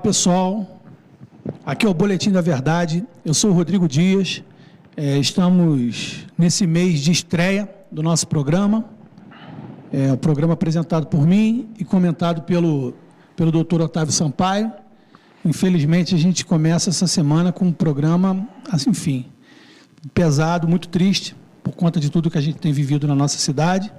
pessoal, aqui é o Boletim da Verdade, eu sou o Rodrigo Dias, estamos nesse mês de estreia do nosso programa, o programa apresentado por mim e comentado pelo Dr. Otávio Sampaio. Infelizmente, a gente começa essa semana com um programa, assim, enfim, pesado, muito triste, por conta de tudo que a gente tem vivido na nossa cidade.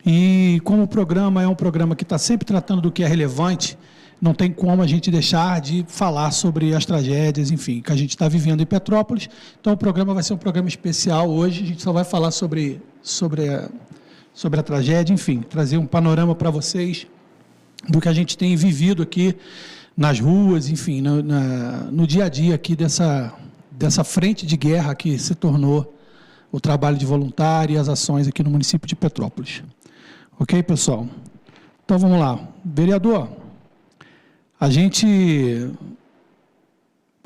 E como o programa é um programa que está sempre tratando do que é relevante, não tem como a gente deixar de falar sobre as tragédias, enfim, que a gente está vivendo em Petrópolis. Então, o programa vai ser um programa especial hoje, a gente só vai falar sobre a tragédia, enfim, trazer um panorama para vocês do que a gente tem vivido aqui nas ruas, enfim, no dia a dia aqui dessa frente de guerra que se tornou o trabalho de voluntário e as ações aqui no município de Petrópolis. Ok, pessoal? Então, vamos lá. Vereador, a gente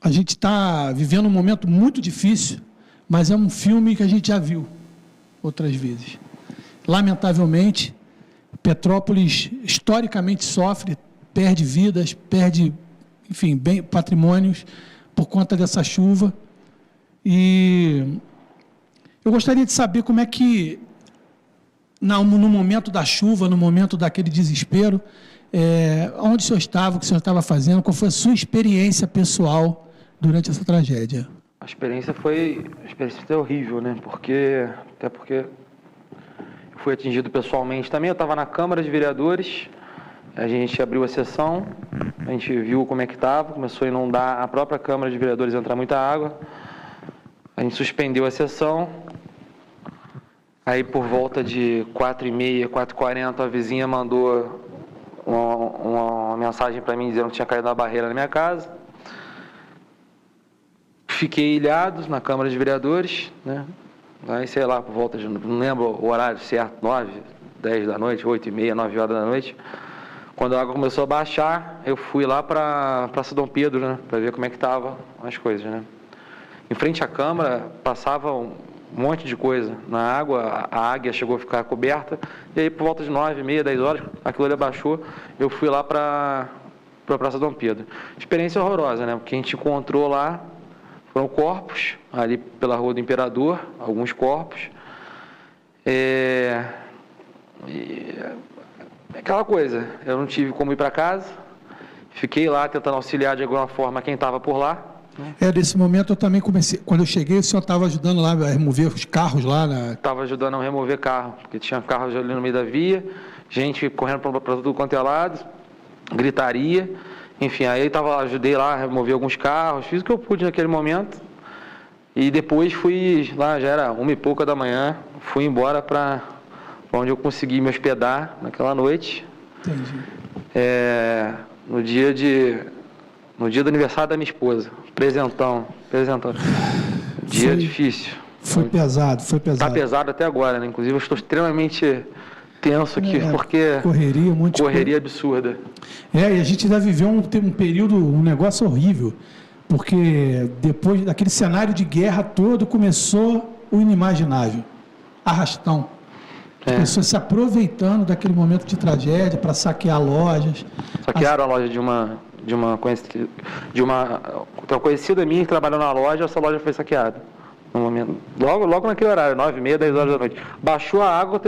está vivendo um momento muito difícil, mas é um filme que a gente já viu outras vezes. Lamentavelmente, Petrópolis historicamente sofre, perde vidas, perde, enfim, patrimônios por conta dessa chuva. E eu gostaria de saber como é que, no momento da chuva, no momento daquele desespero, onde o senhor estava, o que o senhor estava fazendo, qual foi a sua experiência pessoal durante essa tragédia? A experiência foi horrível, né? Até porque eu fui atingido pessoalmente também. Eu estava na Câmara de Vereadores, a gente abriu a sessão, a gente viu como é que estava, começou a inundar a própria Câmara de Vereadores, entrar muita água. A gente suspendeu a sessão. Aí, por volta de 4h30, 4h40, a vizinha mandou uma mensagem para mim dizendo que tinha caído uma barreira na minha casa. Fiquei ilhado na Câmara de Vereadores, né? Aí, sei lá, por volta de, não lembro o horário certo, 9, 10 da noite, 8h30, 9 horas da noite. Quando a água começou a baixar, eu fui lá para Praça Dom Pedro, né? Para ver como é que estavam as coisas, né? Em frente à Câmara, passava um monte de coisa na água, a águia chegou a ficar coberta, e aí por volta de 9h30, 10 horas, aquilo ali abaixou, eu fui lá para a Praça Dom Pedro. Experiência horrorosa, né? Porque a gente encontrou lá, foram corpos, ali pela Rua do Imperador, alguns corpos. Aquela coisa, eu não tive como ir para casa, fiquei lá tentando auxiliar de alguma forma quem estava por lá. Nesse momento eu também comecei, quando eu cheguei, o senhor estava ajudando lá a remover os carros lá? Estava ajudando a remover carro, porque tinha carros ali no meio da via, gente correndo para tudo quanto é lado, gritaria, enfim, aí ajudei lá a remover alguns carros, fiz o que eu pude naquele momento, e depois fui lá, já era 1h pouca da manhã, fui embora para onde eu consegui me hospedar naquela noite. Entendi. No dia do aniversário da minha esposa, presentão. Dia difícil. Foi pesado. Está pesado até agora, né? Inclusive, eu estou extremamente tenso aqui, porque correria absurda. E a gente ainda viveu um período, um negócio horrível, porque depois daquele cenário de guerra todo, começou o inimaginável, arrastão. As pessoas se aproveitando daquele momento de tragédia para saquear lojas. Saquearam a loja de uma conhecida minha que trabalhou na loja, essa loja foi saqueada. No momento, logo naquele horário, 9h30, 10 horas da noite. Baixou a água,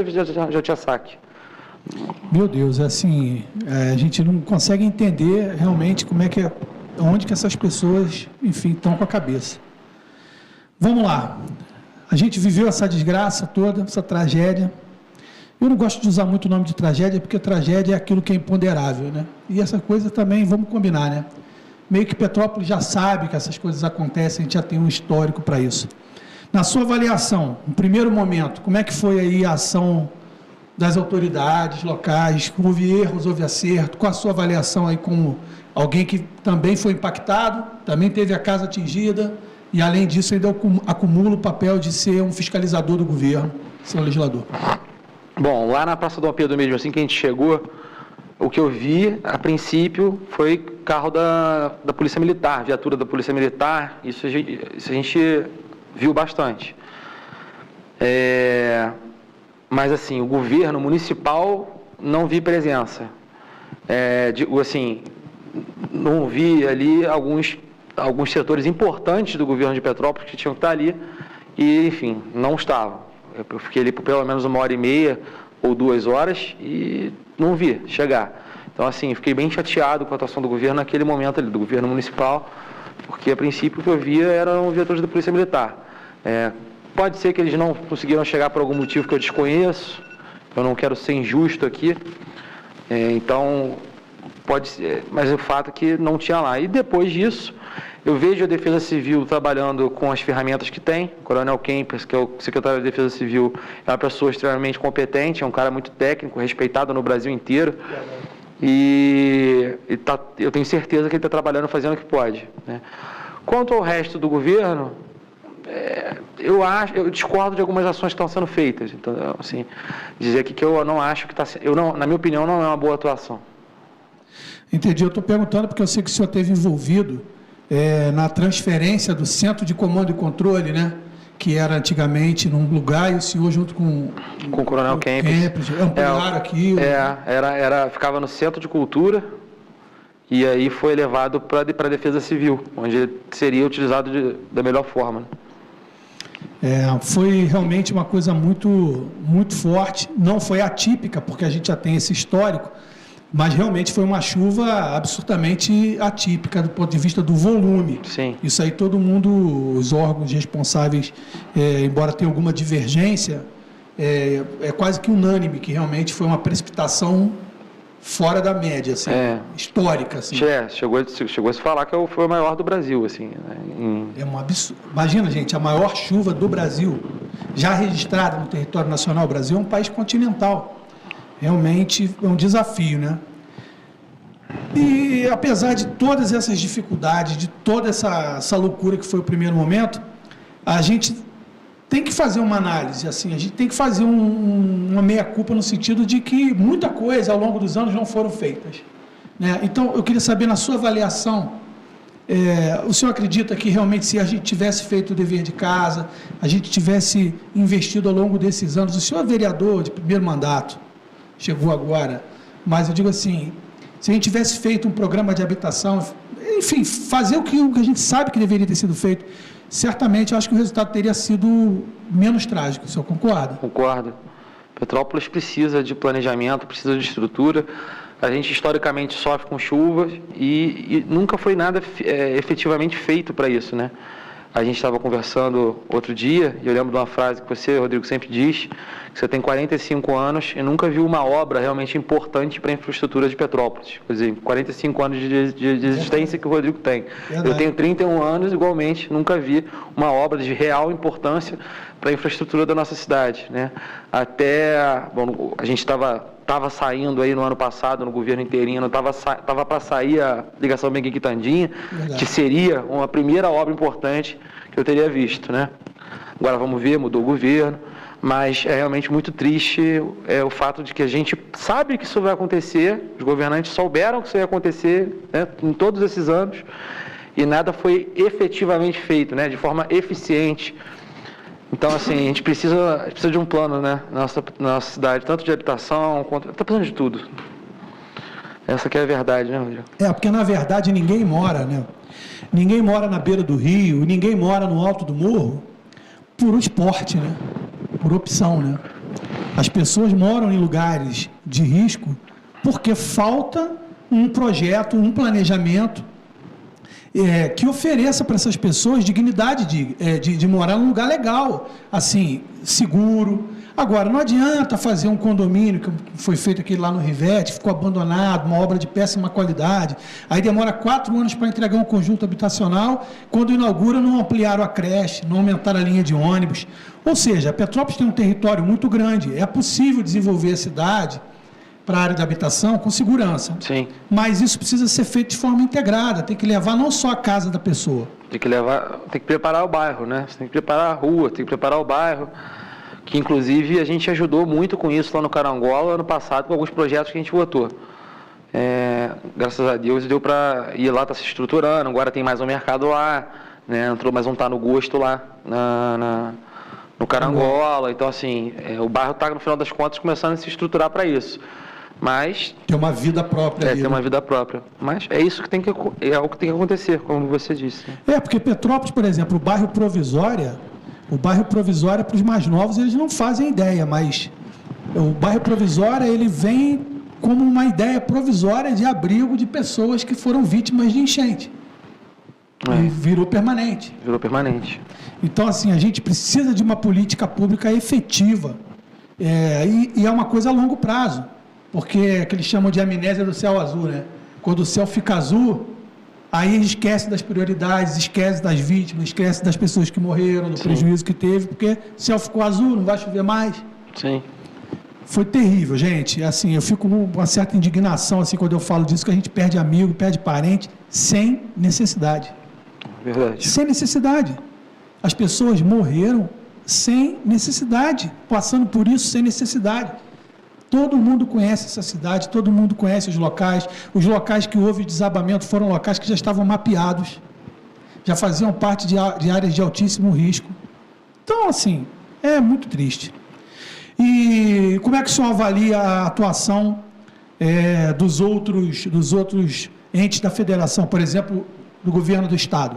já tinha saque. Meu Deus, assim, a gente não consegue entender realmente onde que essas pessoas, enfim, estão com a cabeça. Vamos lá. A gente viveu essa desgraça toda, essa tragédia. Eu não gosto de usar muito o nome de tragédia, porque tragédia é aquilo que é imponderável, né? E essa coisa também, vamos combinar, né? Meio que Petrópolis já sabe que essas coisas acontecem, a gente já tem um histórico para isso. Na sua avaliação, no primeiro momento, como é que foi aí a ação das autoridades locais? Houve erros, houve acerto? Qual a sua avaliação aí como alguém que também foi impactado, também teve a casa atingida e, além disso, ainda acumula o papel de ser um fiscalizador do governo, ser um legislador? Bom, lá na Praça Dom Pedro mesmo, assim que a gente chegou, o que eu vi, a princípio, foi carro da Polícia Militar, viatura da Polícia Militar, isso a gente viu bastante. Mas, assim, o governo municipal não vi presença. Digo assim, não vi ali alguns setores importantes do governo de Petrópolis que tinham que estar ali e, enfim, não estavam. Eu fiquei ali por pelo menos 1h30 ou 2 horas e não vi chegar. Então, assim, fiquei bem chateado com a atuação do governo naquele momento ali, do governo municipal, porque, a princípio, o que eu via eram viaturas da Polícia Militar. Pode ser que eles não conseguiram chegar por algum motivo que eu desconheço, eu não quero ser injusto aqui, então, pode ser, mas o fato é que não tinha lá. E depois disso, eu vejo a Defesa Civil trabalhando com as ferramentas que tem. O Coronel Kempers, que é o secretário da Defesa Civil, é uma pessoa extremamente competente, é um cara muito técnico, respeitado no Brasil inteiro. Eu tenho certeza que ele está trabalhando, fazendo o que pode, né? Quanto ao resto do governo, eu discordo de algumas ações que estão sendo feitas. Então, assim, dizer aqui que eu não acho que na minha opinião, não é uma boa atuação. Entendi. Eu estou perguntando porque eu sei que o senhor esteve envolvido na transferência do Centro de Comando e Controle, né? Que era antigamente num lugar, e o senhor junto com o Coronel Kempers ampliaram aquilo. Ficava no Centro de Cultura e aí foi levado para a Defesa Civil, onde seria utilizado da melhor forma. Foi realmente uma coisa muito, muito forte, não foi atípica, porque a gente já tem esse histórico, mas realmente foi uma chuva absurdamente atípica do ponto de vista do volume. Sim. Isso aí todo mundo, os órgãos responsáveis, embora tenha alguma divergência, é quase que unânime que realmente foi uma precipitação fora da média, assim, histórica. Assim. Chegou a se falar que foi o maior do Brasil. Assim, né? É um absurdo. Imagina, gente, a maior chuva do Brasil, já registrada no território nacional. O Brasil é um país continental. Realmente é um desafio, né? E apesar de todas essas dificuldades, de toda essa loucura que foi o primeiro momento, a gente tem que fazer uma análise, assim, a gente tem que fazer uma meia-culpa no sentido de que muita coisa ao longo dos anos não foram feitas, né? Então, eu queria saber, na sua avaliação, o senhor acredita que realmente se a gente tivesse feito o dever de casa, a gente tivesse investido ao longo desses anos, o senhor é vereador de primeiro mandato, chegou agora, mas eu digo assim, se a gente tivesse feito um programa de habitação, enfim, fazer o que a gente sabe que deveria ter sido feito, certamente eu acho que o resultado teria sido menos trágico. O senhor concorda? Concordo. Petrópolis precisa de planejamento, precisa de estrutura. A gente historicamente sofre com chuvas e nunca foi nada efetivamente feito para isso, né? A gente estava conversando outro dia, e eu lembro de uma frase que você, Rodrigo, sempre diz, que você tem 45 anos e nunca viu uma obra realmente importante para a infraestrutura de Petrópolis. Por exemplo, 45 anos de existência que o Rodrigo tem. Verdade. Eu tenho 31 anos, igualmente, nunca vi uma obra de real importância para a infraestrutura da nossa cidade, né? A gente estava saindo aí no ano passado, no governo interino, estava para sair a ligação Benguim-Quitandinha, que seria uma primeira obra importante que eu teria visto, né? Agora vamos ver, mudou o governo, mas é realmente muito triste o fato de que a gente sabe que isso vai acontecer, os governantes souberam que isso ia acontecer, né, em todos esses anos, e nada foi efetivamente feito, né, de forma eficiente. Então, assim, a gente precisa de um plano, né, na nossa cidade, tanto de habitação, quanto... Está precisando de tudo. Essa que é a verdade, né, Rodrigo? Porque na verdade ninguém mora, né? Ninguém mora na beira do rio, ninguém mora no alto do morro por esporte, né? Por opção, né? As pessoas moram em lugares de risco porque falta um projeto, um planejamento que ofereça para essas pessoas dignidade de morar num lugar legal, assim, seguro. Agora, não adianta fazer um condomínio, que foi feito aqui lá no Rivete, ficou abandonado, uma obra de péssima qualidade, aí demora 4 anos para entregar um conjunto habitacional, quando inaugura não ampliaram a creche, não aumentaram a linha de ônibus. Ou seja, Petrópolis tem um território muito grande, é possível desenvolver a cidade para a área de habitação com segurança. Sim. Mas isso precisa ser feito de forma integrada, tem que levar não só a casa da pessoa. Tem que preparar o bairro, né? Você tem que preparar a rua, tem que preparar o bairro, que inclusive a gente ajudou muito com isso lá no Carangola ano passado, com alguns projetos que a gente votou. Graças a Deus deu para ir lá, está se estruturando, agora tem mais um mercado lá, né? Entrou mais um Tá no Gosto lá no Carangola, então assim, o bairro está no final das contas começando a se estruturar para isso. Mas... Tem uma vida própria. Tem uma vida própria. Mas é isso que é o que tem que acontecer, como você disse. Porque Petrópolis, por exemplo, o bairro Provisória para os mais novos, eles não fazem ideia, mas o bairro Provisória, ele vem como uma ideia provisória de abrigo de pessoas que foram vítimas de enchente. E virou permanente. Então, assim, a gente precisa de uma política pública efetiva. E é uma coisa a longo prazo. Porque é que eles chamam de amnésia do céu azul, né? Quando o céu fica azul, aí esquece das prioridades, esquece das vítimas, esquece das pessoas que morreram, do prejuízo que teve, porque o céu ficou azul, não vai chover mais. Sim. Foi terrível, gente. Assim, eu fico com uma certa indignação assim, quando eu falo disso, que a gente perde amigo, perde parente, sem necessidade. Verdade. Sem necessidade. As pessoas morreram sem necessidade, passando por isso sem necessidade. Todo mundo conhece essa cidade, todo mundo conhece os locais que houve desabamento foram locais que já estavam mapeados, já faziam parte de áreas de altíssimo risco. Então, assim, é muito triste. E como é que o senhor avalia a atuação dos outros entes da federação, por exemplo, do governo do Estado?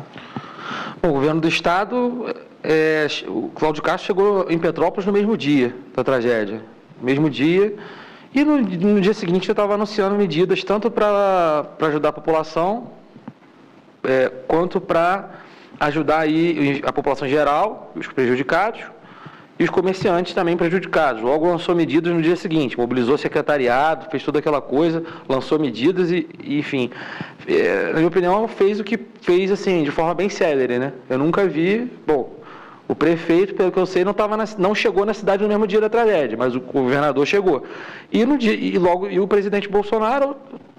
Bom, o governo do Estado, o Cláudio Castro chegou em Petrópolis no mesmo dia da tragédia. Mesmo dia, e no dia seguinte eu estava anunciando medidas tanto para ajudar a população, quanto para ajudar aí a população geral, os prejudicados, e os comerciantes também prejudicados. Logo lançou medidas no dia seguinte, mobilizou o secretariado, fez toda aquela coisa, lançou medidas e enfim, na minha opinião, fez o que fez assim, de forma bem célere, né? Eu nunca vi, o prefeito, pelo que eu sei, não chegou na cidade no mesmo dia da tragédia, mas o governador chegou. E o presidente Bolsonaro,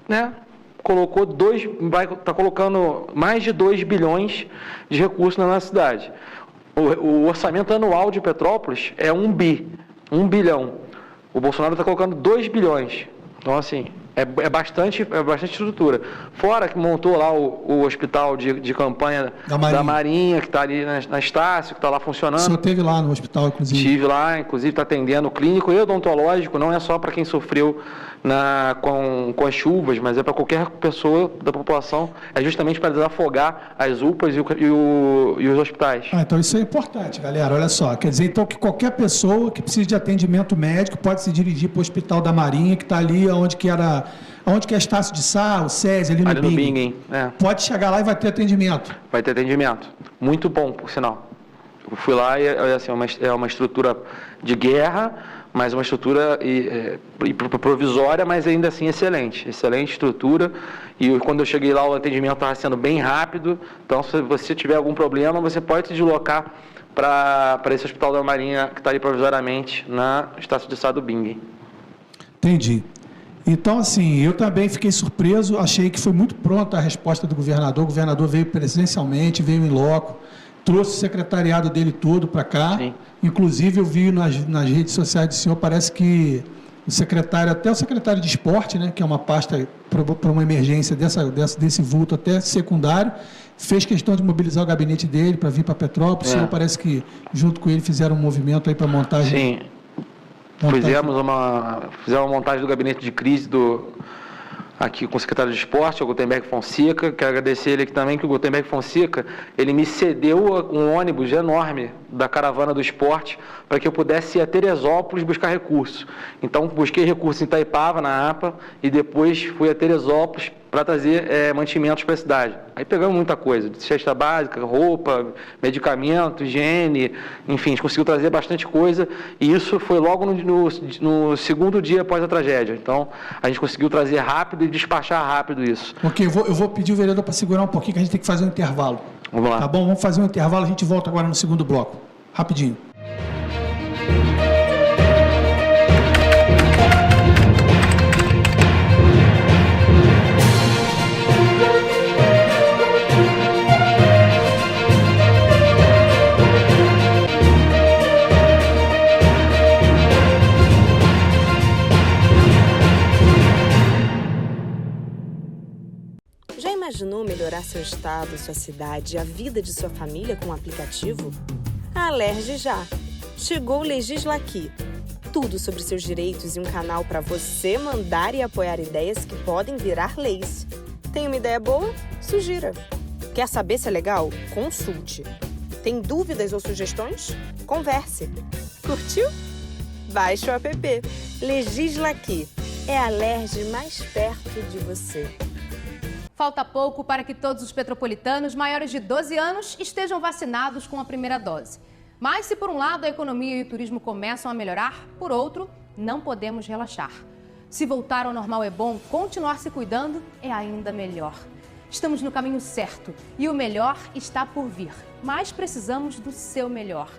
né, está colocando mais de 2 bilhões de recursos na nossa cidade. O orçamento anual de Petrópolis é 1 bilhão. O Bolsonaro está colocando 2 bilhões. Então, assim, é bastante estrutura. Fora que montou lá o hospital de campanha da Marinha, que está ali na Estácio, que está lá funcionando. O senhor esteve lá no hospital, inclusive? Estive lá, inclusive está atendendo clínico e odontológico, não é só para quem sofreu com as chuvas, mas é para qualquer pessoa da população, é justamente para desafogar as UPAs e os hospitais. Então isso é importante, galera, olha só, quer dizer então que qualquer pessoa que precise de atendimento médico pode se dirigir para o Hospital da Marinha, que está ali onde que é Estácio de Sá, o SESI, ali no Bingen. Pode chegar lá e vai ter atendimento. Vai ter atendimento, muito bom, por sinal. Eu fui lá e assim, é uma estrutura de guerra, mas uma estrutura provisória, mas ainda assim excelente estrutura, e quando eu cheguei lá o atendimento estava sendo bem rápido, então se você tiver algum problema, você pode se deslocar para esse Hospital da Marinha, que está ali provisoriamente, na Estácio de Sá do Bingen. Entendi. Então, assim, eu também fiquei surpreso, achei que foi muito pronta a resposta do governador, o governador veio presencialmente, veio em loco, trouxe o secretariado dele todo para cá. Sim. Inclusive, eu vi nas redes sociais do senhor, parece que até o secretário de esporte, né, que é uma pasta para uma emergência desse vulto até secundário, fez questão de mobilizar o gabinete dele para vir para Petrópolis. O senhor parece que, junto com ele, fizeram um movimento aí para montagem. Sim, fizemos uma montagem do gabinete de crise aqui com o secretário de esporte, o Gutenberg Fonseca. Quero agradecer ele aqui também, que o Gutenberg Fonseca, ele me cedeu um ônibus enorme da caravana do esporte para que eu pudesse ir a Teresópolis buscar recursos. Então, busquei recursos em Itaipava, na APA, e depois fui a Teresópolis para trazer mantimentos para a cidade. Aí pegamos muita coisa, de cesta básica, roupa, medicamento, higiene, enfim, a gente conseguiu trazer bastante coisa, e isso foi logo no segundo dia após a tragédia. Então, a gente conseguiu trazer rápido e despachar rápido isso. Ok, eu vou pedir o vereador para segurar um pouquinho, que a gente tem que fazer um intervalo. Vamos lá. Tá bom? Vamos fazer um intervalo, a gente volta agora no segundo bloco. Rapidinho. Já imaginou melhorar seu estado, sua cidade e a vida de sua família com um aplicativo? Alerge já! Chegou o Legislaqui. tudo sobre seus direitos e um canal para você mandar e apoiar ideias que podem virar leis. Tem uma ideia boa? Sugira. Quer saber se é legal? Consulte. Tem dúvidas ou sugestões? Converse. Curtiu? Baixe o app. Legisla Aqui. É a LERJ mais perto de você. Falta pouco para que todos os petropolitanos maiores de 12 anos estejam vacinados com a primeira dose. Mas se por um lado a economia e o turismo começam a melhorar, por outro, não podemos relaxar. Se voltar ao normal é bom, continuar se cuidando é ainda melhor. Estamos no caminho certo e o melhor está por vir, mas precisamos do seu melhor.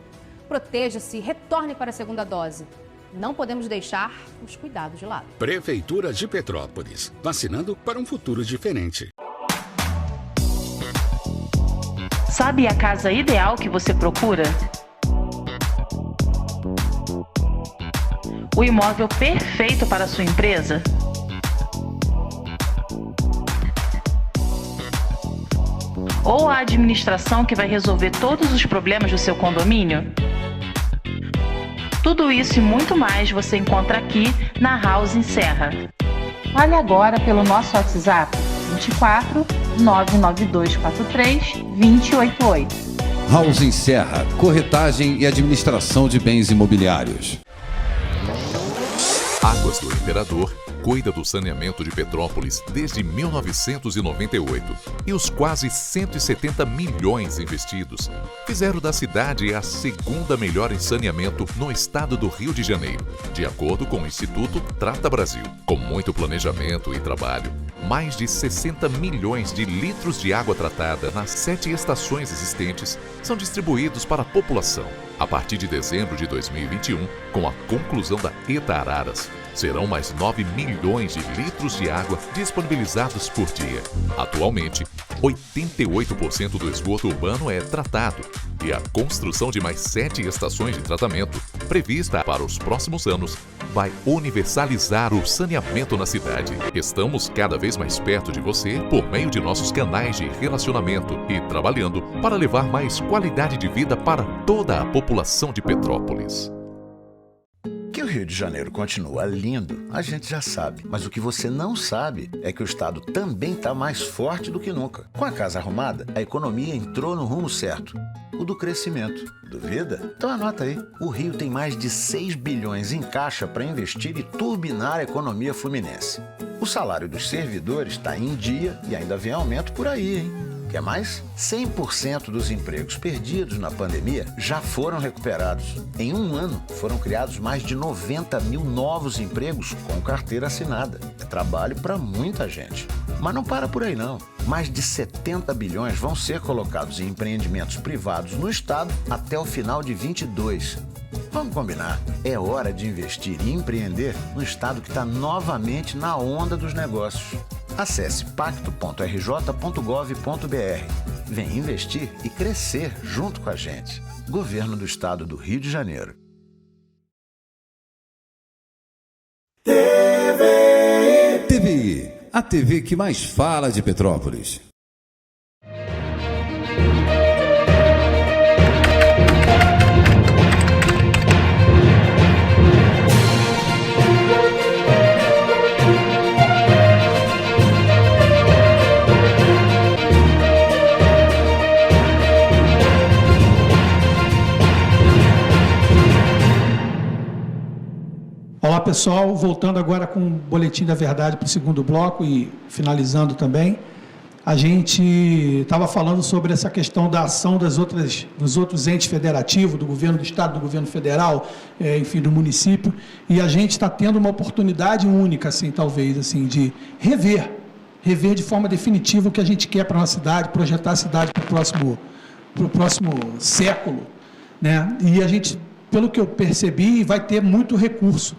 Proteja-se e retorne para a segunda dose. Não podemos deixar os cuidados de lado. Prefeitura de Petrópolis, vacinando para um futuro diferente. Sabe a casa ideal que você procura? O imóvel perfeito para a sua empresa? Ou a administração que vai resolver todos os problemas do seu condomínio? Tudo isso e muito mais você encontra aqui na Housing Serra. Fale agora pelo nosso WhatsApp 24 99243 2088. Housing Serra, corretagem e administração de bens imobiliários. Águas do Imperador cuida do saneamento de Petrópolis desde 1998 e os quase 170 milhões investidos fizeram da cidade a segunda melhor em saneamento no estado do Rio de Janeiro, de acordo com o Instituto Trata Brasil. Com muito planejamento e trabalho, mais de 60 milhões de litros de água tratada nas 7 estações existentes são distribuídos para a população. A partir de dezembro de 2021, com a conclusão da ETA Araras, serão mais 9 milhões de litros de água disponibilizados por dia. Atualmente, 88% do esgoto urbano é tratado e a construção de mais 7 estações de tratamento, prevista para os próximos anos, vai universalizar o saneamento na cidade. Estamos cada vez mais perto de você por meio de nossos canais de relacionamento e trabalhando para levar mais qualidade de vida para toda a população de Petrópolis. Que o Rio de Janeiro continua lindo, a gente já sabe. Mas o que você não sabe é que o estado também está mais forte do que nunca. Com a casa arrumada, a economia entrou no rumo certo, o do crescimento. Duvida? Então anota aí. O Rio tem mais de 6 bilhões em caixa para investir e turbinar a economia fluminense. O salário dos servidores está em dia e ainda vem aumento por aí, hein? Quer mais? 100% dos empregos perdidos na pandemia já foram recuperados. Em um ano, foram criados mais de 90 mil novos empregos com carteira assinada. É trabalho para muita gente. Mas não para por aí, não. Mais de 70 bilhões vão ser colocados em empreendimentos privados no estado até o final de 22. Vamos combinar. É hora de investir e empreender no estado que está novamente na onda dos negócios. Acesse pacto.rj.gov.br. Vem investir e crescer junto com a gente. Governo do Estado do Rio de Janeiro. TVI, a TV que mais fala de Petrópolis. Olá pessoal, voltando agora com o Boletim da Verdade para o segundo bloco e finalizando também, a gente estava falando sobre essa questão da ação dos outros entes federativos, do governo do estado, do governo federal, enfim, do município, e a gente está tendo uma oportunidade única, assim, talvez, assim, de rever de forma definitiva o que a gente quer para a nossa cidade, projetar a cidade para o próximo século, né? E a gente, pelo que eu percebi, vai ter muito recurso.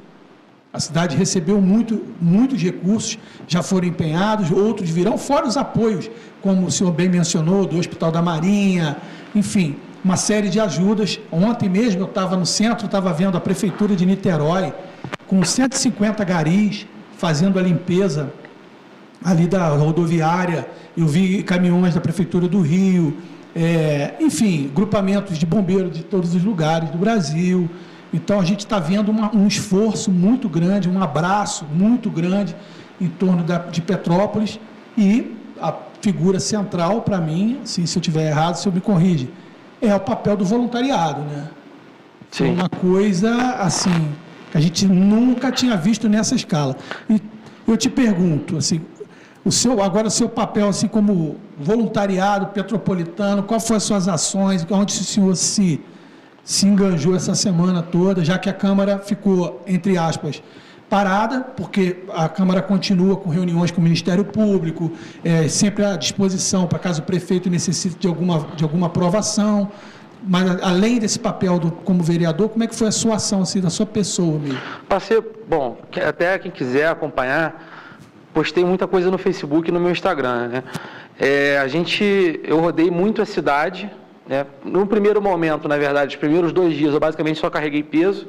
A cidade recebeu muitos recursos, já foram empenhados, outros virão, fora os apoios, como o senhor bem mencionou, do Hospital da Marinha, enfim, uma série de ajudas. Ontem mesmo eu estava no centro, estava vendo a Prefeitura de Niterói, com 150 garis, fazendo a limpeza ali da rodoviária. Eu vi caminhões da Prefeitura do Rio, enfim, grupamentos de bombeiros de todos os lugares do Brasil. Então, a gente está vendo um esforço muito grande, um abraço muito grande em torno de Petrópolis, e a figura central, para mim, assim, se eu estiver errado, se eu me corrige, é o papel do voluntariado, né? Sim. É uma coisa, assim, que a gente nunca tinha visto nessa escala. E eu te pergunto, assim, o seu papel, assim, como voluntariado petropolitano, quais foram as suas ações, onde o senhor se enganjou essa semana toda, já que a Câmara ficou, entre aspas, parada, porque a Câmara continua com reuniões com o Ministério Público, sempre à disposição para caso o prefeito necessite de alguma aprovação. Mas, além desse papel como vereador, como é que foi a sua ação, assim, da sua pessoa mesmo? Passei, bom, até quem quiser acompanhar, postei muita coisa no Facebook e no meu Instagram, né? Eu rodei muito a cidade, né? No primeiro momento, na verdade, os primeiros 2 dias, eu basicamente só carreguei peso,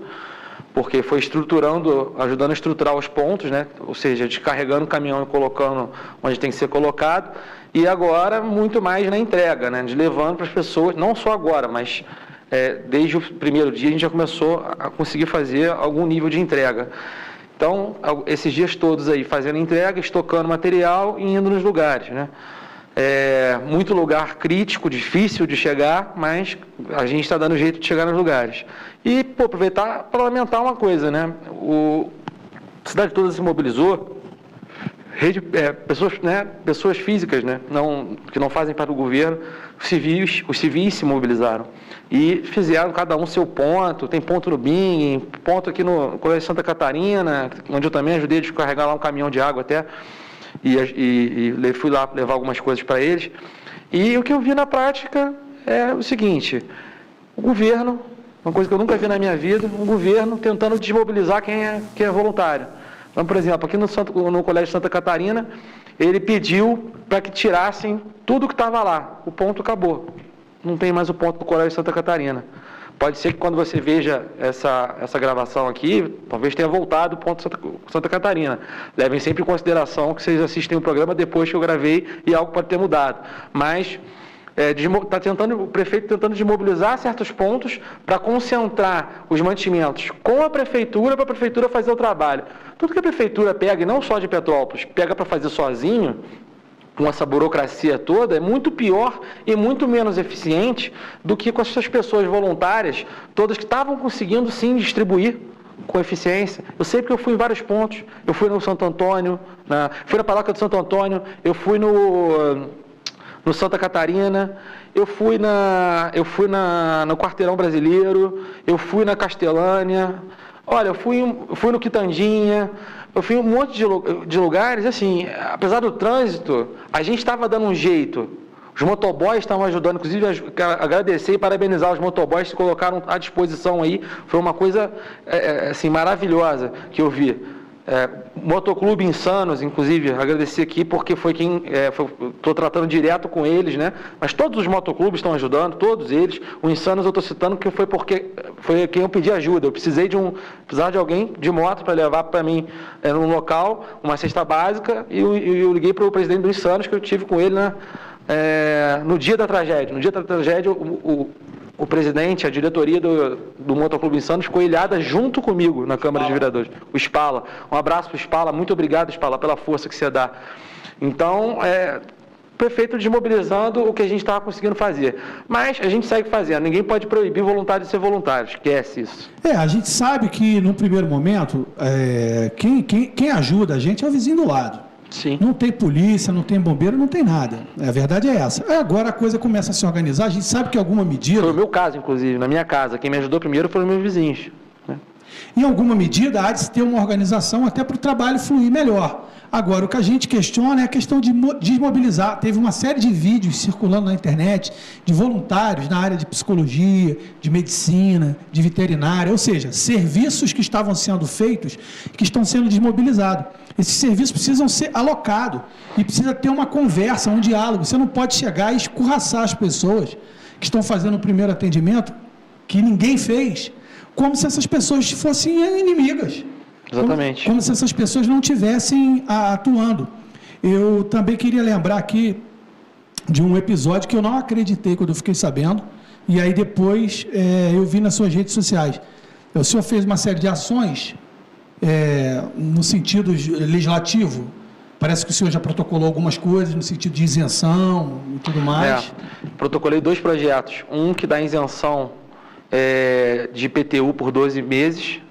porque foi ajudando a estruturar os pontos, né? Ou seja, descarregando o caminhão e colocando onde tem que ser colocado. E agora, muito mais na entrega, né? De levando para as pessoas, não só agora, mas desde o primeiro dia a gente já começou a conseguir fazer algum nível de entrega. Então, esses dias todos aí, fazendo entrega, estocando material e indo nos lugares, né? Muito lugar crítico, difícil de chegar, mas a gente está dando jeito de chegar nos lugares. E, aproveitar para lamentar uma coisa, né? A cidade toda se mobilizou, pessoas físicas, né? Que não fazem parte do governo, os civis se mobilizaram e fizeram cada um seu ponto. Tem ponto no BIM, ponto aqui no Colégio Santa Catarina, onde eu também ajudei a descarregar lá um caminhão de água até, e fui lá levar algumas coisas para eles. E o que eu vi na prática é o seguinte: o governo, uma coisa que eu nunca vi na minha vida, um governo tentando desmobilizar quem é voluntário. Então, por exemplo, aqui no Colégio Santa Catarina, ele pediu para que tirassem tudo que estava lá. O ponto acabou. Não tem mais o ponto do Colégio Santa Catarina. Pode ser que quando você veja essa gravação aqui, talvez tenha voltado o ponto Santa Catarina. Levem sempre em consideração que vocês assistem o programa depois que eu gravei e algo pode ter mudado. Mas o prefeito tentando desmobilizar certos pontos para concentrar os mantimentos com a prefeitura, para a prefeitura fazer o trabalho. Tudo que a prefeitura pega, e não só de Petrópolis, pega para fazer sozinho, com essa burocracia toda, é muito pior e muito menos eficiente do que com essas pessoas voluntárias, todas que estavam conseguindo sim distribuir com eficiência. Eu sei porque eu fui em vários pontos. Eu fui no Santo Antônio, fui na paróquia do Santo Antônio, eu fui no Santa Catarina, eu fui no Quarteirão Brasileiro, eu fui na Castelânia, olha, eu fui no Quitandinha, eu fui em um monte de lugares, assim, apesar do trânsito, a gente estava dando um jeito. Os motoboys estavam ajudando, inclusive agradecer e parabenizar os motoboys que se colocaram à disposição aí. Foi uma coisa assim, maravilhosa que eu vi. Motoclube Insanos, inclusive, agradecer aqui porque foi quem estou tratando direto com eles, né? Mas todos os motoclubes estão ajudando, todos eles. O Insanos eu estou citando porque foi quem eu pedi ajuda. Eu precisava de alguém de moto para levar para mim num local, uma cesta básica, e eu liguei para o presidente do Insanos, que eu tive com ele, né? No dia da tragédia. No dia da tragédia, o presidente, a diretoria do Motoclube Insanos ficou ilhada junto comigo na Câmara de Vereadores. O Spala. Um abraço para o Spala. Muito obrigado, Spala, pela força que você dá. Então, o prefeito desmobilizando o que a gente estava conseguindo fazer. Mas a gente segue fazendo. Ninguém pode proibir voluntário de ser voluntário. Esquece isso. A gente sabe que, num primeiro momento, quem ajuda a gente é o vizinho do lado. Sim. Não tem polícia, não tem bombeiro, não tem nada. A verdade é essa. Agora a coisa começa a se organizar, a gente sabe que alguma medida... Foi o meu caso, inclusive, na minha casa. Quem me ajudou primeiro foram os meus vizinhos. Né? Em alguma medida, há de se ter uma organização até para o trabalho fluir melhor. Agora, o que a gente questiona é a questão de desmobilizar. Teve uma série de vídeos circulando na internet de voluntários na área de psicologia, de medicina, de veterinária, ou seja, serviços que estavam sendo feitos, que estão sendo desmobilizados. Esses serviços precisam ser alocados e precisa ter uma conversa, um diálogo. Você não pode chegar e escorraçar as pessoas que estão fazendo o primeiro atendimento, que ninguém fez, como se essas pessoas fossem inimigas. Exatamente. Como se essas pessoas não estivessem atuando. Eu também queria lembrar aqui de um episódio que eu não acreditei quando eu fiquei sabendo, e aí depois eu vi nas suas redes sociais. O senhor fez uma série de ações no sentido legislativo. Parece que o senhor já protocolou algumas coisas no sentido de isenção e tudo mais. Protocolei 2 projetos. Um que dá isenção de IPTU por 12 meses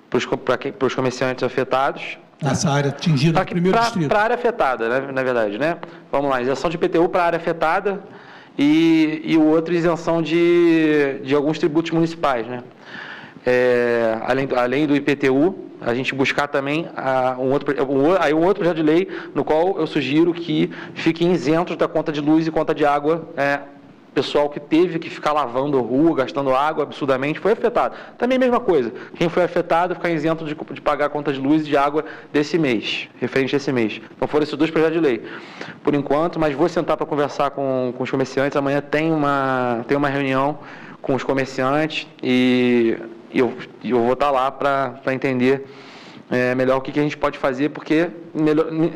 para os comerciantes afetados. Nessa área atingida do primeiro distrito. Para a área afetada, né, na verdade, né? Vamos lá, isenção de IPTU para a área afetada e o outro isenção de alguns tributos municipais, né? Além do IPTU, a gente buscar também um outro projeto de lei no qual eu sugiro que fiquem isentos da conta de luz e conta de água, pessoal que teve que ficar lavando rua, gastando água absurdamente, foi afetado. Também a mesma coisa, quem foi afetado ficar isento de pagar a conta de luz e de água desse mês, referente a esse mês. Então foram esses 2 projetos de lei, por enquanto, mas vou sentar para conversar com os comerciantes. Amanhã tem uma reunião com os comerciantes e eu vou estar lá para entender melhor o que a gente pode fazer, porque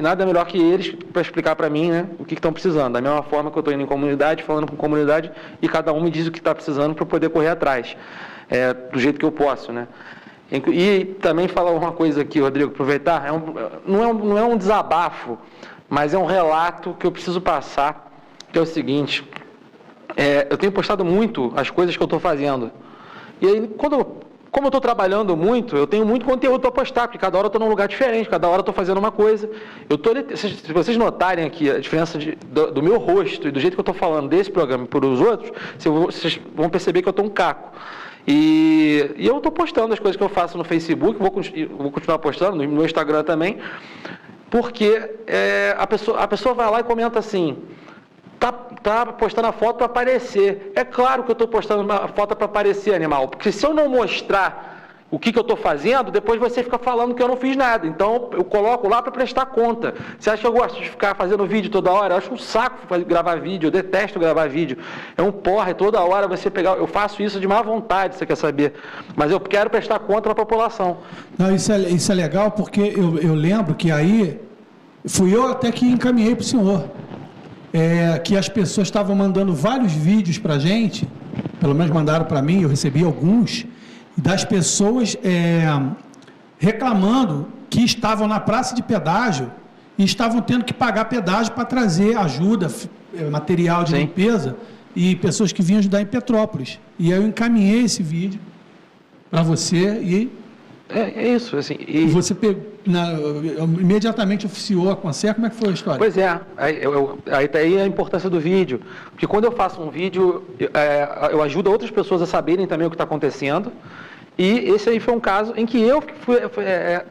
nada melhor que eles para explicar para mim, né, o que estão precisando. Da mesma forma que eu estou indo em comunidade, falando com comunidade, e cada um me diz o que está precisando para eu poder correr atrás, do jeito que eu posso, né. E também falar uma coisa aqui, Rodrigo, aproveitar, não é um desabafo, mas é um relato que eu preciso passar, que é o seguinte: eu tenho postado muito as coisas que eu estou fazendo, e aí como eu estou trabalhando muito, eu tenho muito conteúdo para postar, porque cada hora eu estou num lugar diferente, cada hora eu estou fazendo uma coisa. Se vocês notarem aqui a diferença do meu rosto e do jeito que eu estou falando desse programa para os outros, vocês vão perceber que eu estou um caco. E eu estou postando as coisas que eu faço no Facebook, vou continuar postando, no meu Instagram também, porque a pessoa vai lá e comenta assim: tá postando a foto para aparecer. É claro que eu estou postando uma foto para aparecer, animal, porque se eu não mostrar o que eu estou fazendo, depois você fica falando que eu não fiz nada. Então eu coloco lá para prestar conta. Você acha que eu gosto de ficar fazendo vídeo toda hora? Eu acho um saco gravar vídeo, eu detesto gravar vídeo. É um porre, toda hora você pegar. Eu faço isso de má vontade, você quer saber. Mas eu quero prestar conta para a população. Não, isso é legal, porque eu lembro que aí fui eu até que encaminhei para o senhor. Que as pessoas estavam mandando vários vídeos para a gente, pelo menos mandaram para mim, eu recebi alguns, das pessoas reclamando que estavam na praça de pedágio e estavam tendo que pagar pedágio para trazer ajuda, material de limpeza, e pessoas que vinham ajudar em Petrópolis. E aí eu encaminhei esse vídeo para você e... É isso, assim... E você imediatamente oficiou a Concer, como é que foi a história? Pois é, aí está aí a importância do vídeo, porque quando eu faço um vídeo, eu ajudo outras pessoas a saberem também o que está acontecendo, e esse aí foi um caso em que eu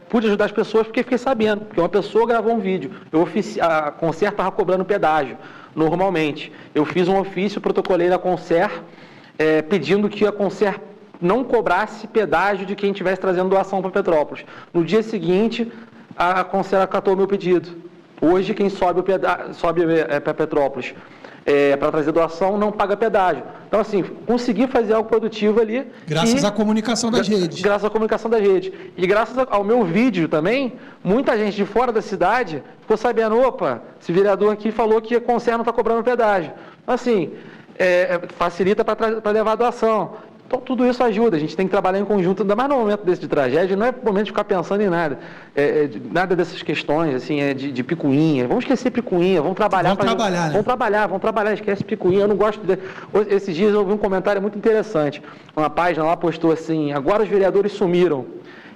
pude ajudar as pessoas porque fiquei sabendo, porque uma pessoa gravou um vídeo, a Concer estava cobrando pedágio, normalmente. Eu fiz um ofício, protocolei na Concer, pedindo que a Concer não cobrasse pedágio de quem estivesse trazendo doação para Petrópolis. No dia seguinte, a Concer acatou o meu pedido. Hoje, quem sobe para Petrópolis para trazer doação não paga pedágio. Então, assim, consegui fazer algo produtivo ali. Graças à comunicação das redes. Graças à comunicação das redes. E graças ao meu vídeo também, muita gente de fora da cidade ficou sabendo: opa, esse vereador aqui falou que a Concer não está cobrando pedágio. Assim, facilita para levar a doação. Então, tudo isso ajuda, a gente tem que trabalhar em conjunto, ainda mais no momento desse de tragédia, não é momento de ficar pensando em nada, nada dessas questões, assim, de picuinha, vamos esquecer picuinha, vamos trabalhar. Vamos trabalhar, esquece picuinha, eu não gosto Esses dias eu ouvi um comentário muito interessante, uma página lá postou assim: agora os vereadores sumiram.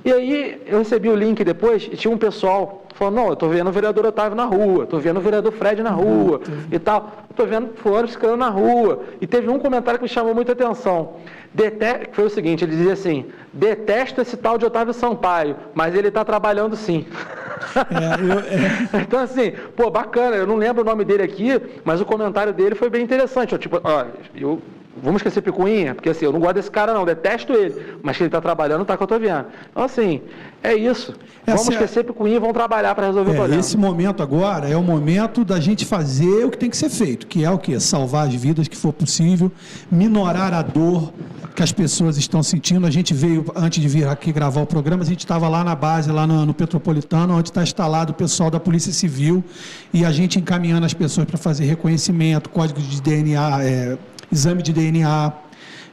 E aí eu recebi o link depois e tinha um pessoal falando: não, eu estou vendo o vereador Otávio na rua, estou vendo o vereador Fred na rua e tal, estou vendo fulano ficando na rua. E teve um comentário que me chamou muita atenção, que foi o seguinte, ele dizia assim: detesto esse tal de Otávio Sampaio, mas ele está trabalhando sim. Então assim, pô, bacana, eu não lembro o nome dele aqui, mas o comentário dele foi bem interessante, vamos esquecer picuinha, porque assim, eu não gosto desse cara não, detesto ele, mas que ele está trabalhando, tá que eu estou vendo. Então assim, é isso. Vamos esquecer picuinha e vamos trabalhar para resolver o problema. Esse momento agora é o momento da gente fazer o que tem que ser feito, que é o quê? Salvar as vidas que for possível, minorar a dor que as pessoas estão sentindo. A gente veio, antes de vir aqui gravar o programa, a gente estava lá na base, lá no Petropolitano, onde está instalado o pessoal da Polícia Civil, e a gente encaminhando as pessoas para fazer reconhecimento, código de DNA, exame de DNA.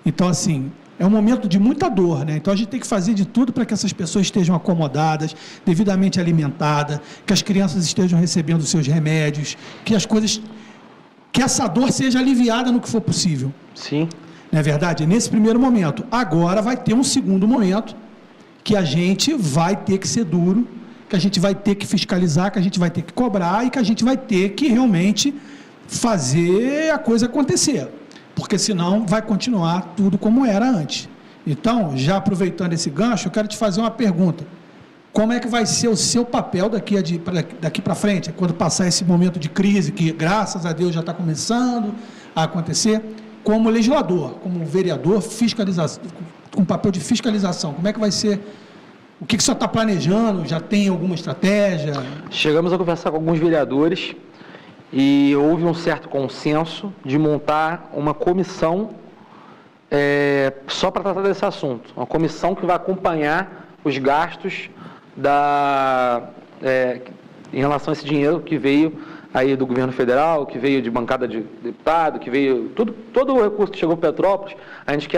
Então, assim, é um momento de muita dor, né? Então a gente tem que fazer de tudo para que essas pessoas estejam acomodadas, devidamente alimentadas, que as crianças estejam recebendo os seus remédios, que essa dor seja aliviada no que for possível. Sim. Não é verdade? Nesse primeiro momento. Agora vai ter um segundo momento que a gente vai ter que ser duro, que a gente vai ter que fiscalizar, que a gente vai ter que cobrar e que a gente vai ter que realmente fazer a coisa acontecer. Porque senão vai continuar tudo como era antes. Então, já aproveitando esse gancho, eu quero te fazer uma pergunta. Como é que vai ser o seu papel daqui para frente, quando passar esse momento de crise, que graças a Deus já está começando a acontecer, como legislador, como vereador, com papel de fiscalização? Como é que vai ser? O que o senhor está planejando? Já tem alguma estratégia? Chegamos a conversar com alguns vereadores e houve um certo consenso de montar uma comissão só para tratar desse assunto. Uma comissão que vai acompanhar os gastos em relação a esse dinheiro que veio aí do governo federal, que veio de bancada de deputado, que veio todo o recurso que chegou para Petrópolis. A gente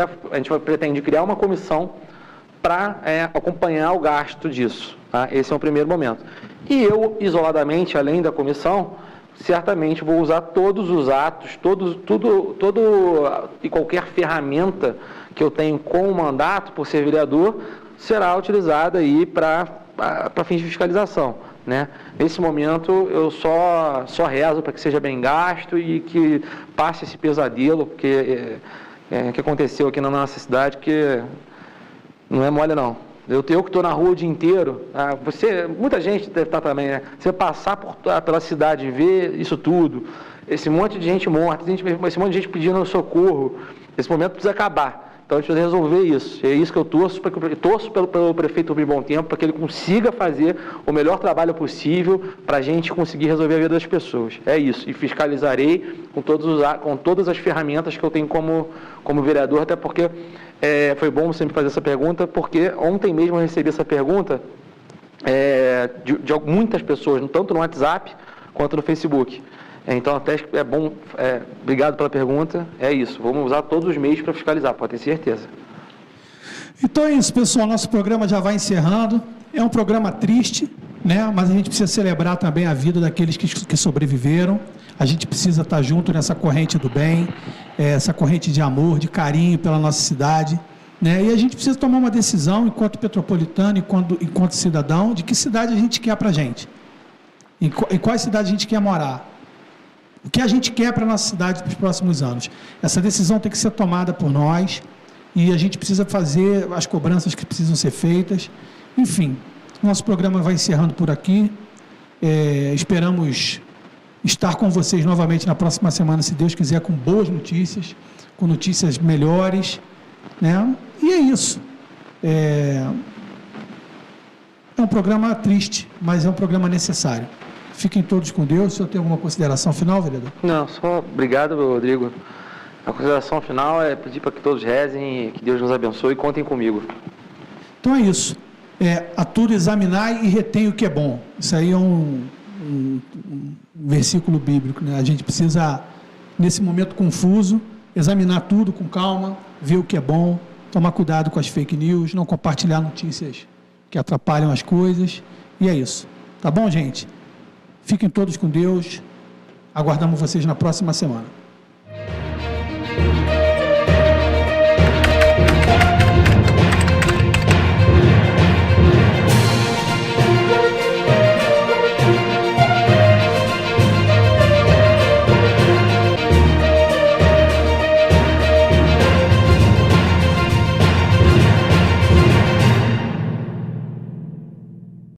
pretende criar uma comissão para acompanhar o gasto disso. Tá? Esse é o primeiro momento. E eu, isoladamente, além da comissão, certamente vou usar todos os atos, tudo e qualquer ferramenta que eu tenho com o mandato, por ser vereador, será utilizada aí para fins de fiscalização. Né? Nesse momento, eu só rezo para que seja bem gasto e que passe esse pesadelo, porque que aconteceu aqui na nossa cidade, que não é mole não. Eu que estou na rua o dia inteiro, muita gente deve estar também, né? Você passar pela cidade e ver isso tudo, esse monte de gente morta, esse monte de gente pedindo socorro, esse momento precisa acabar. Então a gente precisa resolver isso. É isso que eu torço pelo prefeito Rubem Bom Tempo, para que ele consiga fazer o melhor trabalho possível para a gente conseguir resolver a vida das pessoas. É isso. E fiscalizarei com todas as ferramentas que eu tenho como vereador, até porque foi bom você me fazer essa pergunta, porque ontem mesmo eu recebi essa pergunta de muitas pessoas, tanto no WhatsApp quanto no Facebook. Então, até é bom, obrigado pela pergunta, é isso, vamos usar todos os meios para fiscalizar, pode ter certeza. Então é isso, pessoal, nosso programa já vai encerrando, é um programa triste, né? Mas a gente precisa celebrar também a vida daqueles que sobreviveram, a gente precisa estar junto nessa corrente do bem, essa corrente de amor, de carinho pela nossa cidade, né? E a gente precisa tomar uma decisão, enquanto petropolitano, enquanto cidadão, de que cidade a gente quer para a gente, em qual cidade a gente quer morar. O que a gente quer para a nossa cidade para os próximos anos. Essa decisão tem que ser tomada por nós e a gente precisa fazer as cobranças que precisam ser feitas. Enfim, nosso programa vai encerrando por aqui. Esperamos estar com vocês novamente na próxima semana, se Deus quiser, com boas notícias, com notícias melhores, né? E é isso. É um programa triste, mas é um programa necessário. Fiquem todos com Deus. O senhor tem alguma consideração final, vereador? Não, só obrigado, Rodrigo. A consideração final é pedir para que todos rezem, que Deus nos abençoe e contem comigo. Então é isso. A tudo examinar e retém o que é bom. Isso aí é um versículo bíblico, né? A gente precisa, nesse momento confuso, examinar tudo com calma, ver o que é bom, tomar cuidado com as fake news, não compartilhar notícias que atrapalham as coisas. E é isso. Tá bom, gente? Fiquem todos com Deus. Aguardamos vocês na próxima semana.